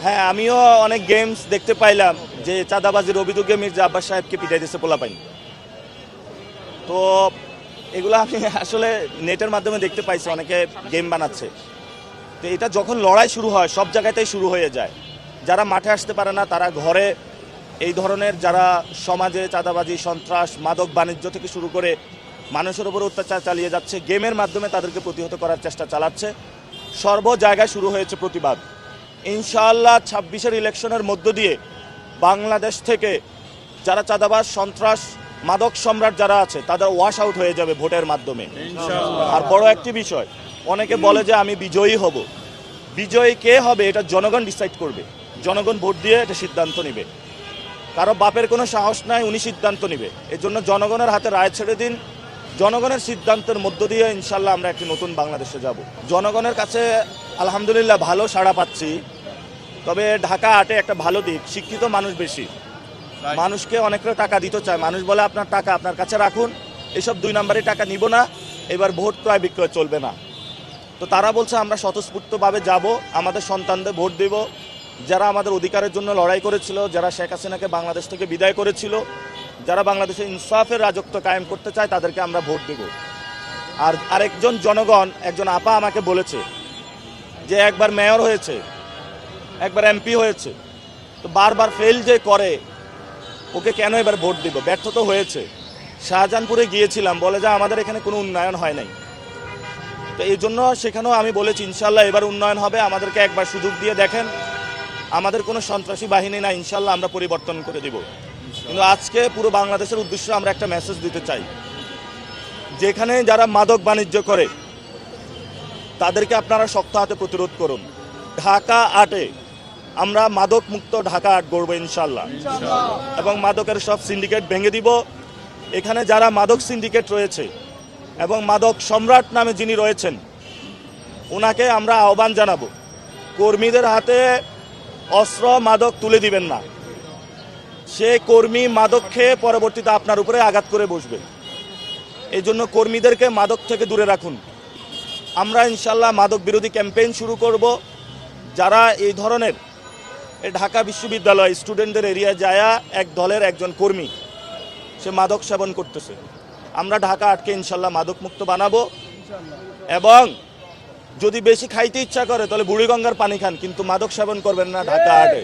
হ্যাঁ, আমিও অনেক গেমস দেখতে পাইলাম যে চাঁদাবাজির অভিযোগে মির্জা আব্বাস সাহেবকে পিটাই দিচ্ছে পোলাপাইন। তো এগুলো আমি আসলে নেটের মাধ্যমে দেখতে পাইছি, অনেকে গেম বানাচ্ছে। তো এটা যখন লড়াই শুরু হয় সব জায়গাতেই শুরু হয়ে যায়। যারা মাঠে আসতে পারে না তারা ঘরে এই ধরনের যারা সমাজে চাঁদাবাজি, সন্ত্রাস, মাদক বাণিজ্য থেকে শুরু করে মানুষের উপর অত্যাচার চালিয়ে যাচ্ছে, গেমের মাধ্যমে তাদেরকে প্রতিহত করার চেষ্টা চালাচ্ছে। সর্ব জায়গায় শুরু হয়েছে প্রতিবাদ। ইনশাআল্লাহ ২৬-এর ইলেকশনের মধ্য দিয়ে বাংলাদেশ থেকে যারা চাঁদাবাজ, সন্ত্রাস, মাদক সম্রাট যারা আছে তাদের ওয়াশ আউট হয়ে যাবে ভোটের মাধ্যমে। আর বড় একটি বিষয়, অনেকে বলে যে আমি বিজয়ী হব। বিজয়ী কে হবে এটা জনগণ ডিসাইড করবে। জনগণ ভোট দিয়ে এটা সিদ্ধান্ত নেবে। কারো বাপের কোনো সাহস নাই, উনি সিদ্ধান্ত নেবে। এর জন্য জনগণের হাতে রায় ছেড়ে দিন। জনগণের সিদ্ধান্তের মধ্য দিয়ে ইনশাল্লাহ আমরা একটি নতুন বাংলাদেশে যাব। জনগণের কাছে আলহামদুলিল্লাহ ভালো সাড়া পাচ্ছি। তবে ঢাকা আটে একটা ভালো দিক, শিক্ষিত মানুষ বেশি। মানুষকে অনেকটা টাকা দিতে চায়। মানুষ বলে আপনার টাকা আপনার কাছে রাখুন, এসব ২ নম্বরে টাকা নিব না, এবার ভোট ক্রয় বিক্রয় চলবে না। তো তারা বলছে আমরা স্বতঃস্ফূর্তভাবে যাব, আমাদের সন্তানদের ভোট দেব। যারা আমাদের অধিকারের জন্য লড়াই করেছিল, যারা শেখ হাসিনাকে বাংলাদেশ থেকে বিদায় করেছিল, যারা বাংলাদেশে ইনসাফের রাজত্ব কায়েম করতে চায় তাদেরকে আমরা ভোট দেব। আর আরেকজন জনগণ, একজন আপা আমাকে বলেছে যে একবার মেয়র হয়েছে, একবার এমপি হয়েছে, তো বারবার ফেল যে করে, ওকে কেন এবার ভোট দিব? ব্যর্থ তো হয়েছে। শাহজাহানপুরে গিয়েছিলাম, বলে যে আমাদের এখানে কোনো উন্নয়ন হয় নাই। তো এই জন্য সেখানেও আমি বলেছি ইনশাল্লাহ এবার উন্নয়ন হবে, আমাদেরকে একবার সুযোগ দিয়ে দেখেন। আমাদের কোনো সন্ত্রাসী বাহিনী না, ইনশাল্লাহ আমরা পরিবর্তন করে দিব। কিন্তু আজকে পুরো বাংলাদেশের উদ্দেশ্যে আমরা একটা মেসেজ দিতে চাই, যেখানে যারা মাদক বাণিজ্য করে তাদেরকে আপনারা শক্ত হাতে প্রতিরোধ করুন। ঢাকা আটে আমরা মাদক মুক্ত ঢাকা আট গড়ব ইনশাল্লাহ, এবং মাদকের সব সিন্ডিকেট ভেঙে দিব। এখানে যারা মাদক সিন্ডিকেট রয়েছে এবং মাদক সম্রাট নামে যিনি রয়েছেন, ওনাকে আমরা আহ্বান জানাবো, কর্মীদের হাতে অস্ত্র মাদক তুলে দিবেন না। সে কর্মী মাদক খেয়ে পরবর্তীতে আপনার উপরে আঘাত করে বসবে। এই জন্য কর্মীদেরকে মাদক থেকে দূরে রাখুন। আমরা ইনশাল্লাহ মাদক বিরোধী ক্যাম্পেইন শুরু করব। যারা এই ধরনের ঢাকা বিশ্ববিদ্যালয় স্টুডেন্টদের এরিয়া যায়া এক দলের একজন কর্মী সে মাদক সেবন করতেছে, আমরা ঢাকা আটকে ইনশাল্লাহ মাদক মুক্ত বানাবো। এবং যদি বেশি খাইতে ইচ্ছা করে তাহলে বুড়িগঙ্গার পানি খান, কিন্তু মাদক সেবন করবেন না ঢাকা আটে।